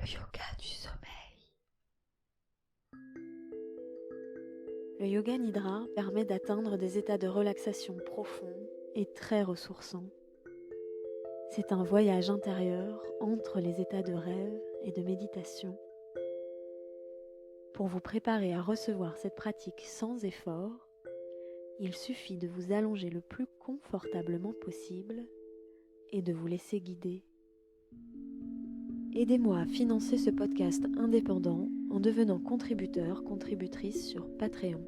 Le yoga du sommeil. Le yoga nidra permet d'atteindre des états de relaxation profonds et très ressourçants. C'est un voyage intérieur entre les états de rêve et de méditation. Pour vous préparer à recevoir cette pratique sans effort, il suffit de vous allonger le plus confortablement possible et de vous laisser guider. Aidez-moi à financer ce podcast indépendant en devenant contributeur/contributrice sur Patreon.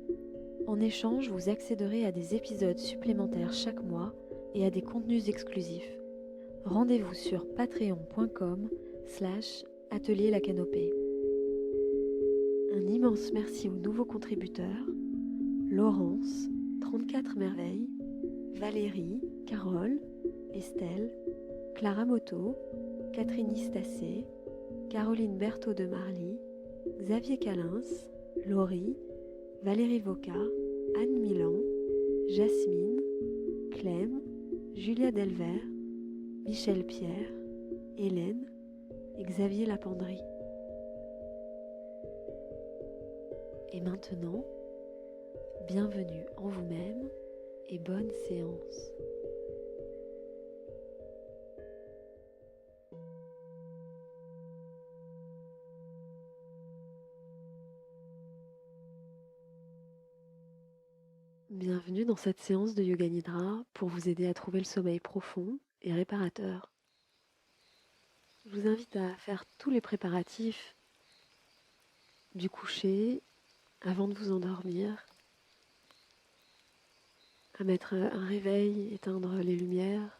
En échange, vous accéderez à des épisodes supplémentaires chaque mois et à des contenus exclusifs. Rendez-vous sur patreon.com/atelier la canopée. Un immense merci aux nouveaux contributeurs, Laurence, 34 merveilles, Valérie, Carole, Estelle, Clara Moto, Catherine Istacé, Caroline Berthaud de Marly, Xavier Calins, Laurie, Valérie Voca, Anne Milan, Jasmine, Clem, Julia Delvert, Michel Pierre, Hélène et Xavier Lapendry. Et maintenant, bienvenue en vous-même et bonne séance. Bienvenue dans cette séance de Yoga Nidra pour vous aider à trouver le sommeil profond et réparateur. Je vous invite à faire tous les préparatifs du coucher avant de vous endormir, à mettre un réveil, éteindre les lumières,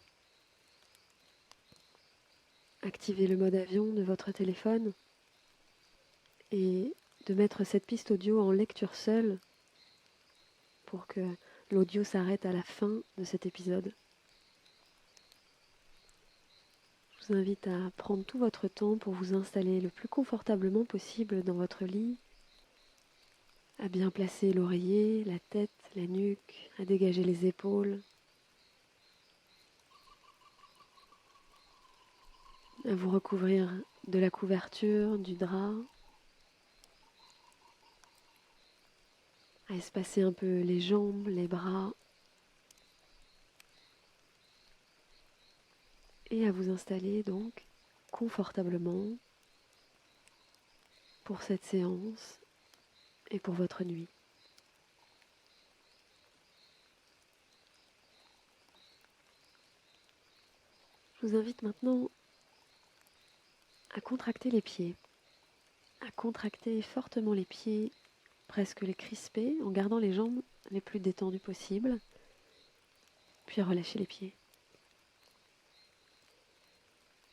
activer le mode avion de votre téléphone et de mettre cette piste audio en lecture seule pour que l'audio s'arrête à la fin de cet épisode. Je vous invite à prendre tout votre temps pour vous installer le plus confortablement possible dans votre lit, à bien placer l'oreiller, la tête, la nuque, à dégager les épaules, à vous recouvrir de la couverture, du drap, à espacer un peu les jambes, les bras, et à vous installer donc confortablement pour cette séance et pour votre nuit. Je vous invite maintenant à contracter les pieds, à contracter fortement les pieds, presque les crisper en gardant les jambes les plus détendues possibles, puis relâcher les pieds.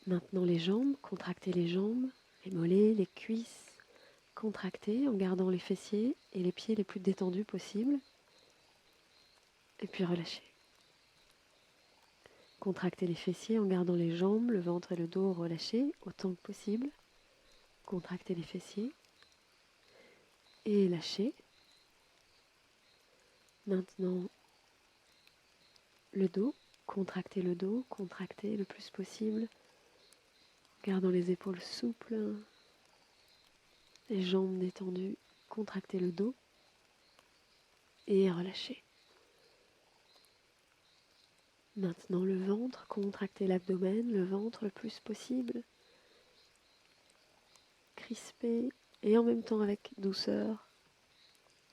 Maintenant les jambes, contractez les jambes, les mollets, les cuisses, contractez en gardant les fessiers et les pieds les plus détendus possibles, et puis relâchez. Contractez les fessiers en gardant les jambes, le ventre et le dos relâchés autant que possible. Contractez les fessiers et lâchez. Maintenant, le dos, contractez le plus possible, gardant les épaules souples, les jambes détendues, contractez le dos et relâchez. Maintenant le ventre, contractez l'abdomen, le ventre le plus possible, crispez et en même temps avec douceur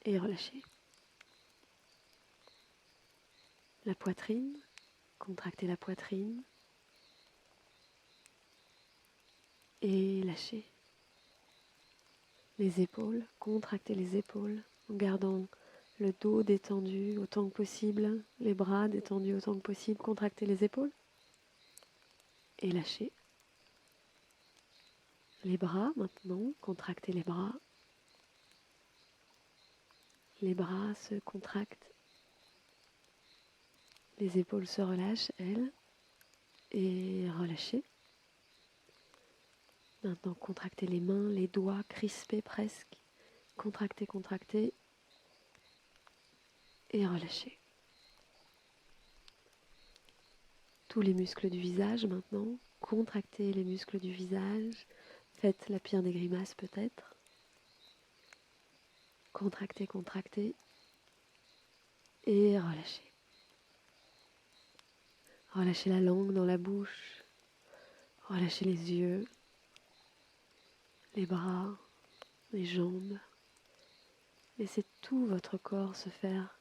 et relâchez. La poitrine, contractez la poitrine et lâchez. Les épaules, contractez les épaules en gardant le dos détendu autant que possible, les bras détendus autant que possible, contractez les épaules et lâchez. Les bras maintenant, contractez les bras. Les bras se contractent. Les épaules se relâchent, elles, et relâchez. Maintenant, contractez les mains, les doigts crispés presque. Contractez, contractez, et relâchez. Tous les muscles du visage maintenant. Contractez les muscles du visage. Faites la pire des grimaces peut-être. Contractez, contractez. Et relâchez. Relâchez la langue dans la bouche. Relâchez les yeux, les bras, les jambes. Laissez tout votre corps se faire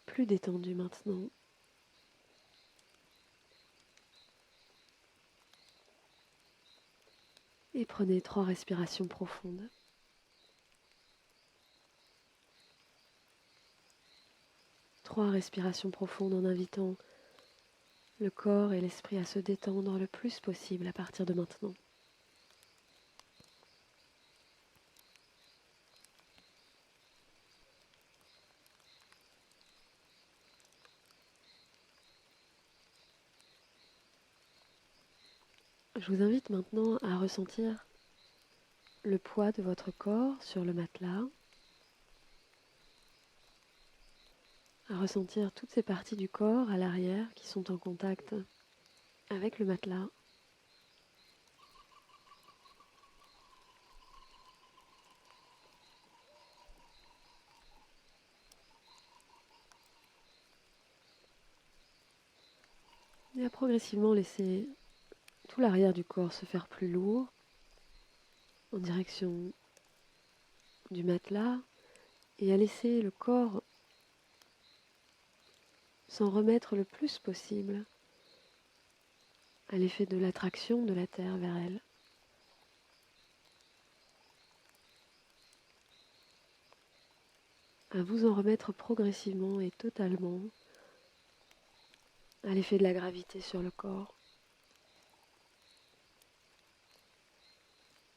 plus détendu maintenant. Et prenez 3 respirations profondes. 3 respirations profondes en invitant le corps et l'esprit à se détendre le plus possible à partir de maintenant. Je vous invite maintenant à ressentir le poids de votre corps sur le matelas, à ressentir toutes ces parties du corps à l'arrière qui sont en contact avec le matelas. Et à progressivement laisser tout l'arrière du corps se faire plus lourd en direction du matelas et à laisser le corps s'en remettre le plus possible à l'effet de l'attraction de la Terre vers elle. À vous en remettre progressivement et totalement à l'effet de la gravité sur le corps.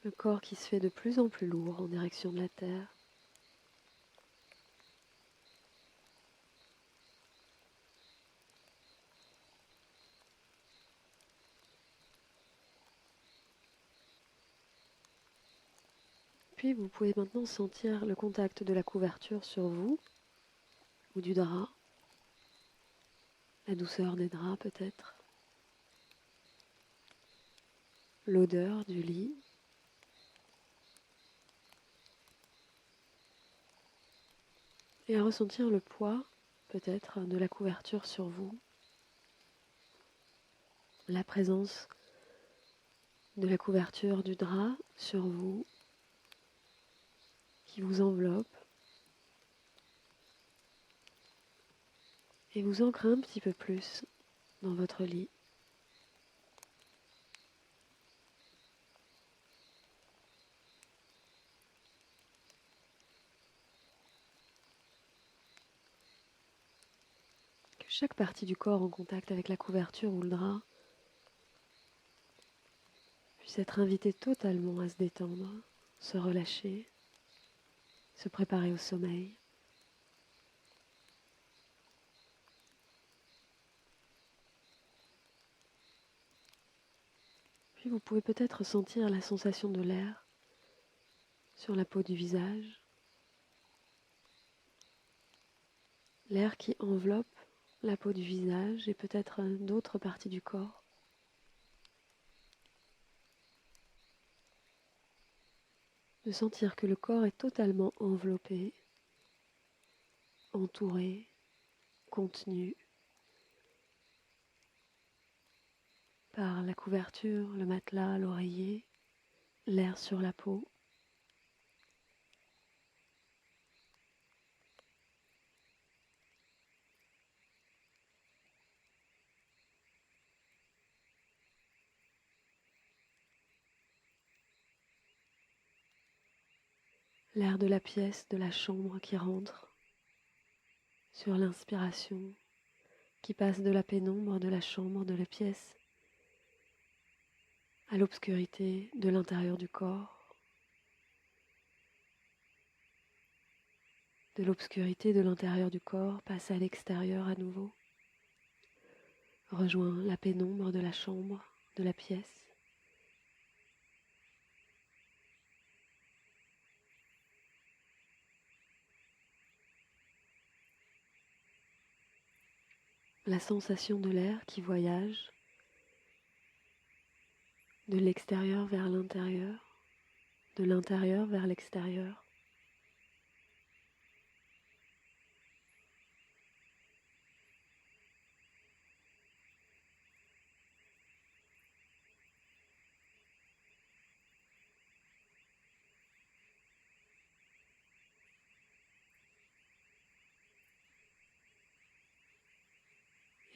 Le corps qui se fait de plus en plus lourd en direction de la Terre. Puis vous pouvez maintenant sentir le contact de la couverture sur vous ou du drap, la douceur des draps peut-être, l'odeur du lit. Et à ressentir le poids peut-être de la couverture sur vous, la présence de la couverture du drap sur vous qui vous enveloppe et vous ancre un petit peu plus dans votre lit. Que chaque partie du corps en contact avec la couverture ou le drap puisse être invitée totalement à se détendre, se relâcher, se préparer au sommeil. Puis vous pouvez peut-être sentir la sensation de l'air sur la peau du visage, l'air qui enveloppe la peau du visage et peut-être d'autres parties du corps. De sentir que le corps est totalement enveloppé, entouré, contenu par la couverture, le matelas, l'oreiller, l'air sur la peau. L'air de la pièce, de la chambre qui rentre sur l'inspiration, qui passe de la pénombre de la chambre, de la pièce, à l'obscurité de l'intérieur du corps, de l'obscurité de l'intérieur du corps passe à l'extérieur à nouveau, rejoint la pénombre de la chambre, de la pièce. La sensation de l'air qui voyage de l'extérieur vers l'intérieur, de l'intérieur vers l'extérieur.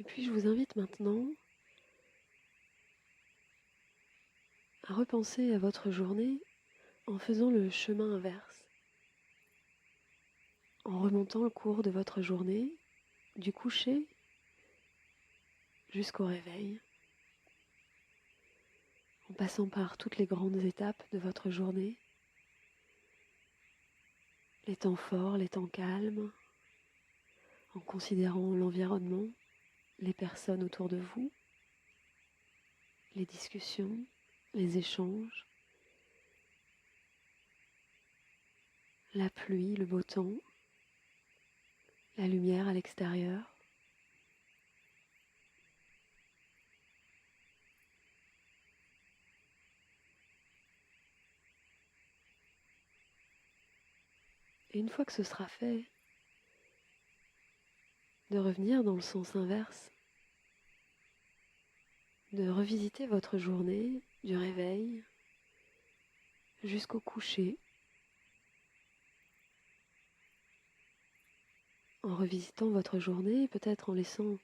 Et puis je vous invite maintenant à repenser à votre journée en faisant le chemin inverse, en remontant le cours de votre journée, du coucher jusqu'au réveil, en passant par toutes les grandes étapes de votre journée, les temps forts, les temps calmes, en considérant l'environnement, les personnes autour de vous, les discussions, les échanges, la pluie, le beau temps, la lumière à l'extérieur. Et une fois que ce sera fait, de revenir dans le sens inverse, de revisiter votre journée du réveil jusqu'au coucher, en revisitant votre journée, peut-être en laissant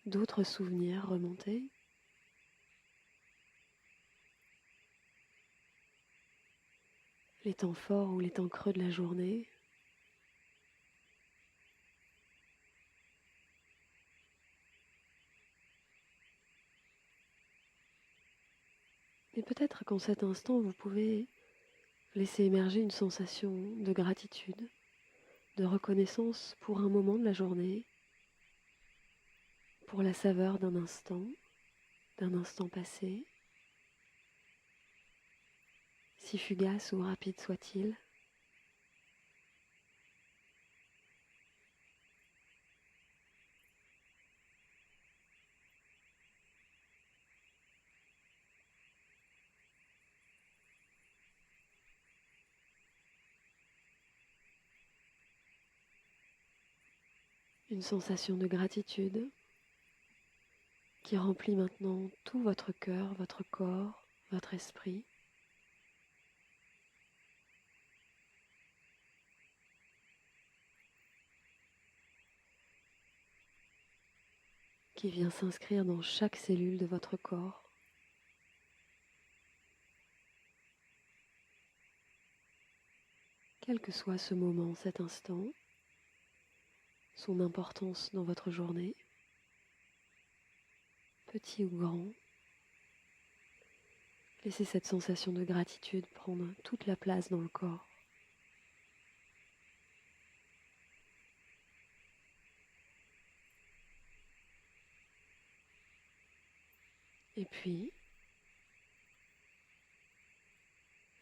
d'autres souvenirs remonter. Les temps forts ou les temps creux de la journée. Et peut-être qu'en cet instant, vous pouvez laisser émerger une sensation de gratitude, de reconnaissance pour un moment de la journée, pour la saveur d'un instant passé, si fugace ou rapide soit-il. Une sensation de gratitude qui remplit maintenant tout votre cœur, votre corps, votre esprit. Qui vient s'inscrire dans chaque cellule de votre corps. Quel que soit ce moment, cet instant, son importance dans votre journée, petit ou grand, laissez cette sensation de gratitude prendre toute la place dans le corps. Et puis,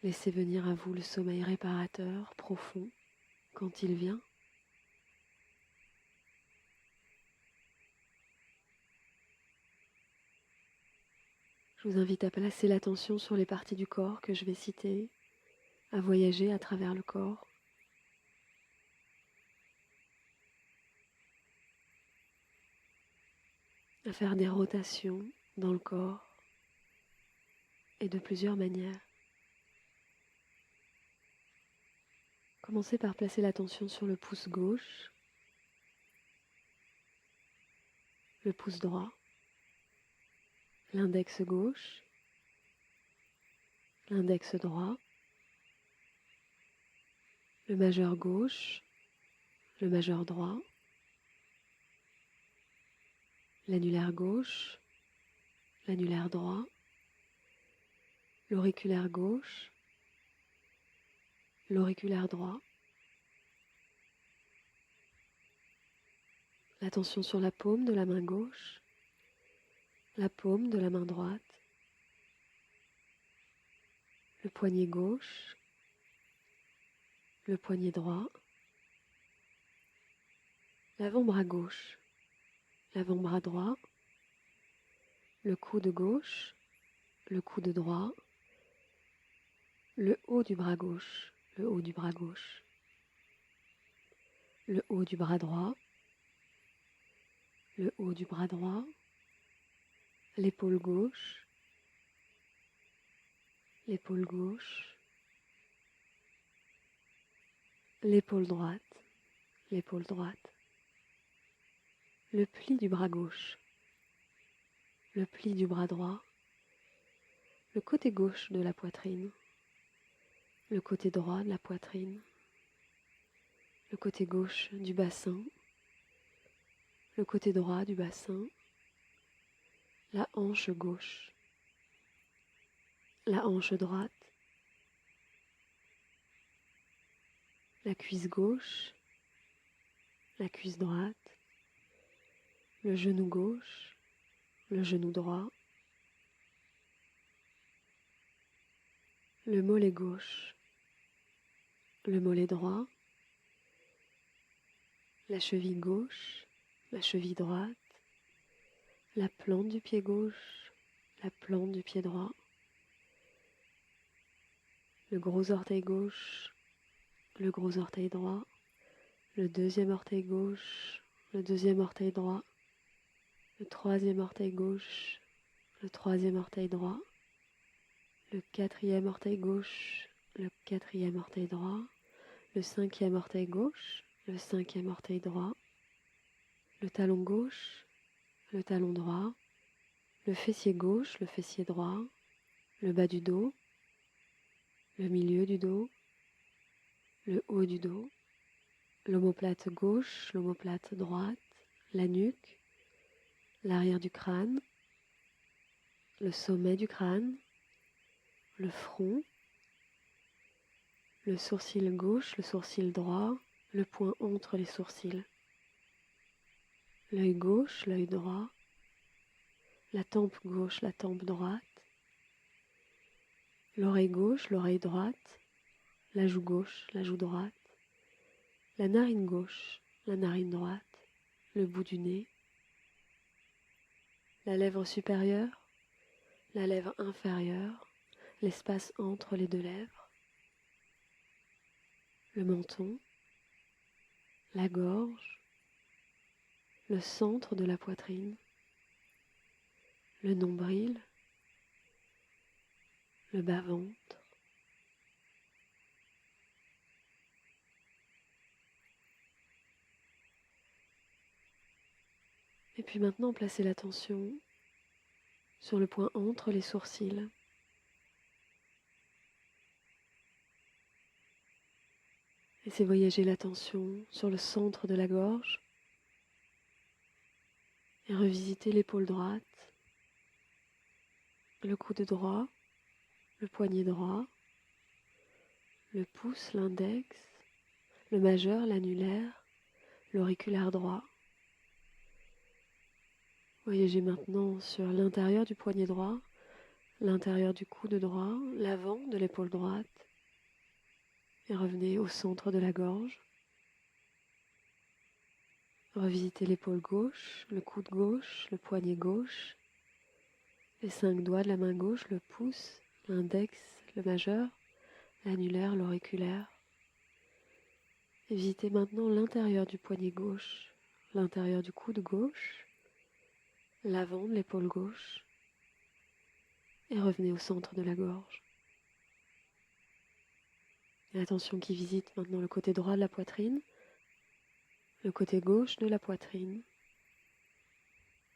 laissez venir à vous le sommeil réparateur, profond, quand il vient. Je vous invite à placer l'attention sur les parties du corps que je vais citer, à voyager à travers le corps. À faire des rotations dans le corps et de plusieurs manières. Commencez par placer l'attention sur le pouce gauche, le pouce droit, l'index gauche, l'index droit, le majeur gauche, le majeur droit, l'annulaire gauche, l'annulaire droit, l'auriculaire gauche, l'auriculaire droit. L'attention sur la paume de la main gauche, la paume de la main droite, le poignet gauche, le poignet droit, l'avant-bras gauche, l'avant-bras droit, le coude gauche, le coude droit, le haut du bras gauche, le haut du bras gauche, le haut du bras droit, le haut du bras droit, l'épaule gauche, l'épaule gauche, l'épaule droite, l'épaule droite, le pli du bras gauche, le pli du bras droit, le côté gauche de la poitrine, le côté droit de la poitrine, le côté gauche du bassin, le côté droit du bassin, la hanche gauche, la hanche droite, la cuisse gauche, la cuisse droite, le genou gauche, le genou droit, le mollet gauche, le mollet droit, la cheville gauche, la cheville droite, la plante du pied gauche, la plante du pied droit, le gros orteil gauche, le gros orteil droit, le deuxième orteil gauche, le deuxième orteil droit, le troisième orteil gauche, le troisième orteil droit, le quatrième orteil gauche, le quatrième orteil droit, le cinquième orteil gauche, le cinquième orteil droit, le talon gauche, le talon droit, le fessier gauche, le fessier droit, le bas du dos, le milieu du dos, le haut du dos, l'omoplate gauche, l'omoplate droite, la nuque, l'arrière du crâne, le sommet du crâne, le front, le sourcil gauche, le sourcil droit, le point entre les sourcils, l'œil gauche, l'œil droit, la tempe gauche, la tempe droite, l'oreille gauche, l'oreille droite, la joue gauche, la joue droite, la narine gauche, la narine droite, le bout du nez, la lèvre supérieure, la lèvre inférieure, l'espace entre les deux lèvres, le menton, la gorge, le centre de la poitrine, le nombril, le bas-ventre, et puis maintenant placez l'attention sur le point entre les sourcils. Laissez voyager l'attention sur le centre de la gorge et revisitez l'épaule droite, le coude droit, le poignet droit, le pouce, l'index, le majeur, l'annulaire, l'auriculaire droit. Voyagez maintenant sur l'intérieur du poignet droit, l'intérieur du coude droit, l'avant de l'épaule droite et revenez au centre de la gorge. Revisitez l'épaule gauche, le coude gauche, le poignet gauche, les 5 doigts de la main gauche, le pouce, l'index, le majeur, l'annulaire, l'auriculaire. Et visitez maintenant l'intérieur du poignet gauche, l'intérieur du coude gauche, l'avant de l'épaule gauche et revenez au centre de la gorge. Et attention qui visite maintenant le côté droit de la poitrine, le côté gauche de la poitrine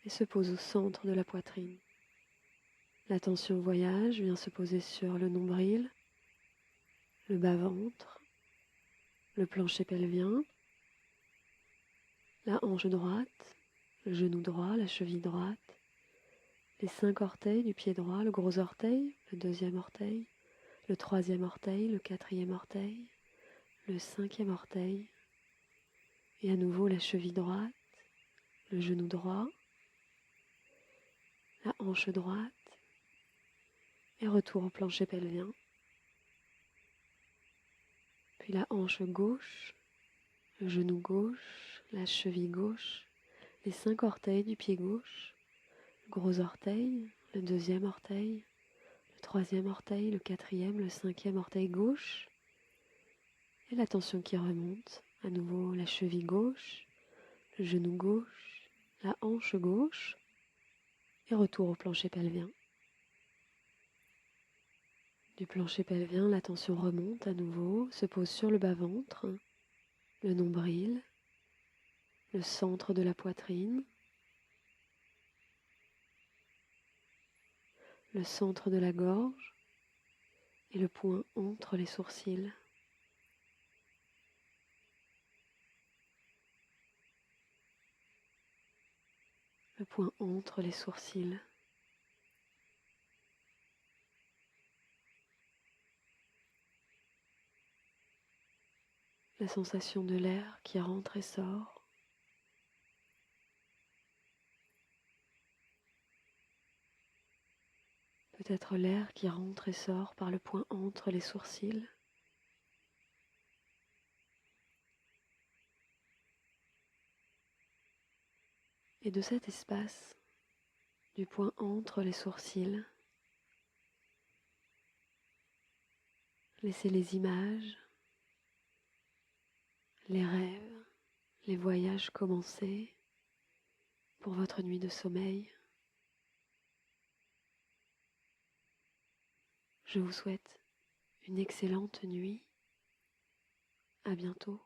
et se pose au centre de la poitrine. L'attention voyage, vient se poser sur le nombril, le bas-ventre, le plancher pelvien, la hanche droite, le genou droit, la cheville droite, les 5 orteils du pied droit, le gros orteil, le deuxième orteil, le troisième orteil, le quatrième orteil, le cinquième orteil, et à nouveau la cheville droite, le genou droit, la hanche droite, et retour au plancher pelvien. Puis la hanche gauche, le genou gauche, la cheville gauche, les 5 orteils du pied gauche, le gros orteil, le deuxième orteil, troisième orteil, le quatrième, le cinquième orteil gauche. Et la tension qui remonte. À nouveau la cheville gauche, le genou gauche, la hanche gauche. Et retour au plancher pelvien. Du plancher pelvien, la tension remonte à nouveau, se pose sur le bas-ventre, le nombril, le centre de la poitrine, le centre de la gorge et le point entre les sourcils. Le point entre les sourcils. La sensation de l'air qui rentre et sort. Peut-être l'air qui rentre et sort par le point entre les sourcils. Et de cet espace, du point entre les sourcils, laissez les images, les rêves, les voyages commencer pour votre nuit de sommeil. Je vous souhaite une excellente nuit. À bientôt.